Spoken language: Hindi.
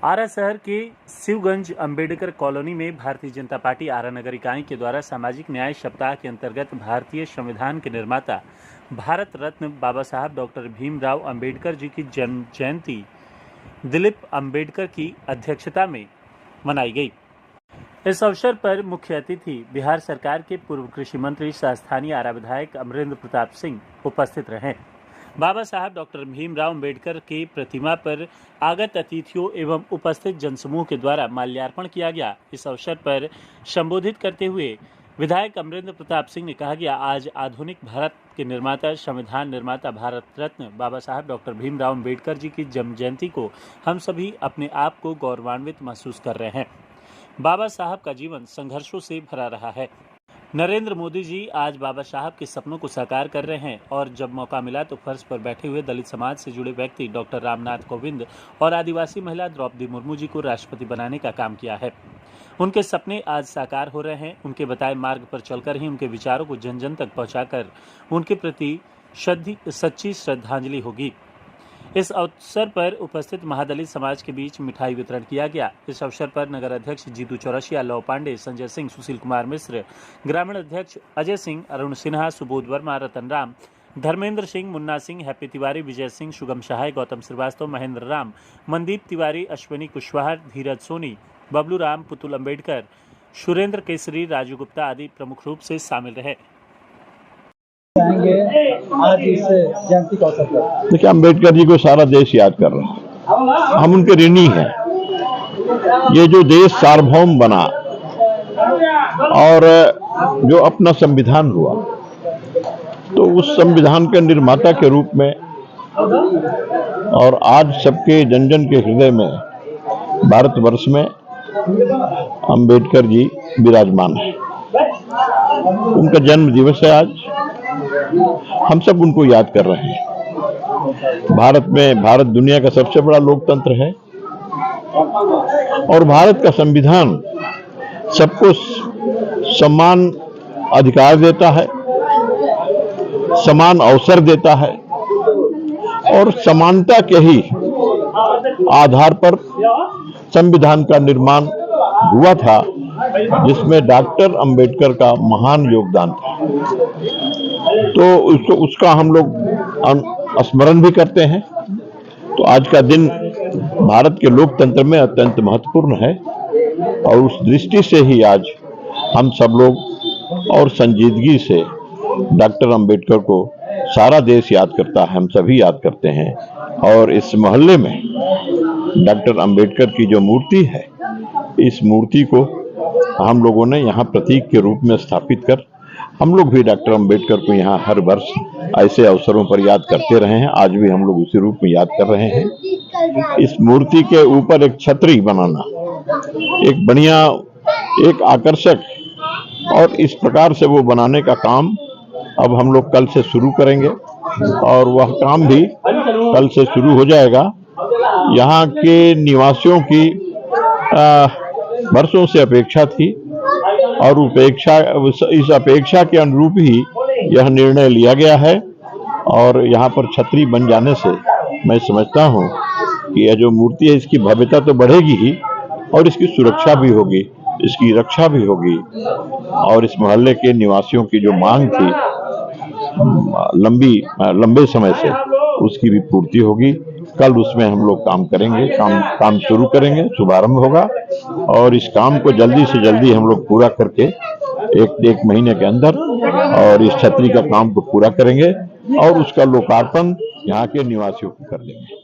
आरा शहर के शिवगंज अंबेडकर कॉलोनी में भारतीय जनता पार्टी आरा नगर इकाई के द्वारा सामाजिक न्याय सप्ताह के अंतर्गत भारतीय संविधान के निर्माता भारत रत्न बाबा साहब डॉक्टर भीमराव अंबेडकर जी की जन्म जयंती दिलीप अंबेडकर की अध्यक्षता में मनाई गई। इस अवसर पर मुख्य अतिथि बिहार सरकार के पूर्व कृषि मंत्री सह स्थानीय आरा विधायक अमरेंद्र प्रताप सिंह उपस्थित रहे। बाबा साहब डॉक्टर भीमराव अंबेडकर की प्रतिमा पर आगत अतिथियों एवं उपस्थित जनसमूह के द्वारा माल्यार्पण किया गया। इस अवसर पर संबोधित करते हुए विधायक अमरेंद्र प्रताप सिंह ने कहा कि आज आधुनिक भारत के निर्माता संविधान निर्माता भारत रत्न बाबा साहब डॉक्टर भीमराव अंबेडकर जी की जन्म जयंती को हम सभी अपने आप को गौरवान्वित महसूस कर रहे हैं। बाबा साहब का जीवन संघर्षों से भरा रहा है। नरेंद्र मोदी जी आज बाबा साहब के सपनों को साकार कर रहे हैं और जब मौका मिला तो फर्श पर बैठे हुए दलित समाज से जुड़े व्यक्ति डॉक्टर रामनाथ कोविंद और आदिवासी महिला द्रौपदी मुर्मू जी को राष्ट्रपति बनाने का काम किया है। उनके सपने आज साकार हो रहे हैं। उनके बताए मार्ग पर चलकर ही उनके विचारों को जन जन तक पहुंचाकर उनके प्रति सच्ची श्रद्धांजलि होगी। इस अवसर पर उपस्थित महादलित समाज के बीच मिठाई वितरण किया गया। इस अवसर पर नगर अध्यक्ष जीतू चौरसिया, लव पांडे, संजय सिंह, सुशील कुमार मिश्र, ग्रामीण अध्यक्ष अजय सिंह, अरुण सिन्हा, सुबोध वर्मा, रतन राम, धर्मेंद्र सिंह, मुन्ना सिंह, हैप्पी तिवारी, विजय सिंह, शुगम सहाय, गौतम श्रीवास्तव, महेंद्र राम, मनदीप तिवारी, अश्विनी कुशवाहा, धीरज सोनी, बबलू राम, पुतुल अंबेडकर, सुरेंद्र केसरी, राजू गुप्ता आदि प्रमुख रूप से शामिल रहे। आज इस जयंती का अवसर पर देखिए, अंबेडकर जी को सारा देश याद कर रहा है। हम उनके ऋणी हैं। ये जो देश सार्वभौम बना और जो अपना संविधान हुआ, तो उस संविधान के निर्माता के रूप में और आज सबके जन जन के हृदय में भारतवर्ष में अंबेडकर जी विराजमान है। उनका जन्म दिवस है आज। हम सब उनको याद कर रहे हैं। भारत दुनिया का सबसे बड़ा लोकतंत्र है और भारत का संविधान सबको समान अधिकार देता है, समान अवसर देता है और समानता के ही आधार पर संविधान का निर्माण हुआ था, जिसमें डॉक्टर अंबेडकर का महान योगदान था। तो उसका हम लोग स्मरण भी करते हैं। तो आज का दिन भारत के लोकतंत्र में अत्यंत महत्वपूर्ण है और उस दृष्टि से ही आज हम सब लोग और संजीदगी से डॉक्टर अंबेडकर को सारा देश याद करता है, हम सभी याद करते हैं। और इस मोहल्ले में डॉक्टर अंबेडकर की जो मूर्ति है, इस मूर्ति को हम लोगों ने यहाँ प्रतीक के रूप में स्थापित कर हम लोग भी डॉक्टर अंबेडकर को यहाँ हर वर्ष ऐसे अवसरों पर याद करते रहे हैं। आज भी हम लोग उसी रूप में याद कर रहे हैं। इस मूर्ति के ऊपर एक छतरी बनाना एक बढ़िया, एक आकर्षक, और इस प्रकार से वो बनाने का काम अब हम लोग कल से शुरू करेंगे और वह काम भी कल से शुरू हो जाएगा। यहाँ के निवासियों की वर्षों से अपेक्षा थी और इस अपेक्षा के अनुरूप ही यह निर्णय लिया गया है। और यहाँ पर छतरी बन जाने से मैं समझता हूँ कि यह जो मूर्ति है, इसकी भव्यता तो बढ़ेगी ही और इसकी सुरक्षा भी होगी, इसकी रक्षा भी होगी और इस मोहल्ले के निवासियों की जो मांग थी लंबे समय से, उसकी भी पूर्ति होगी। कल उसमें हम लोग काम करेंगे, काम शुरू करेंगे, शुभारंभ होगा और इस काम को जल्दी से जल्दी हम लोग पूरा करके एक महीने के अंदर और इस छतरी का काम को पूरा करेंगे और उसका लोकार्पण यहाँ के निवासियों को कर देंगे।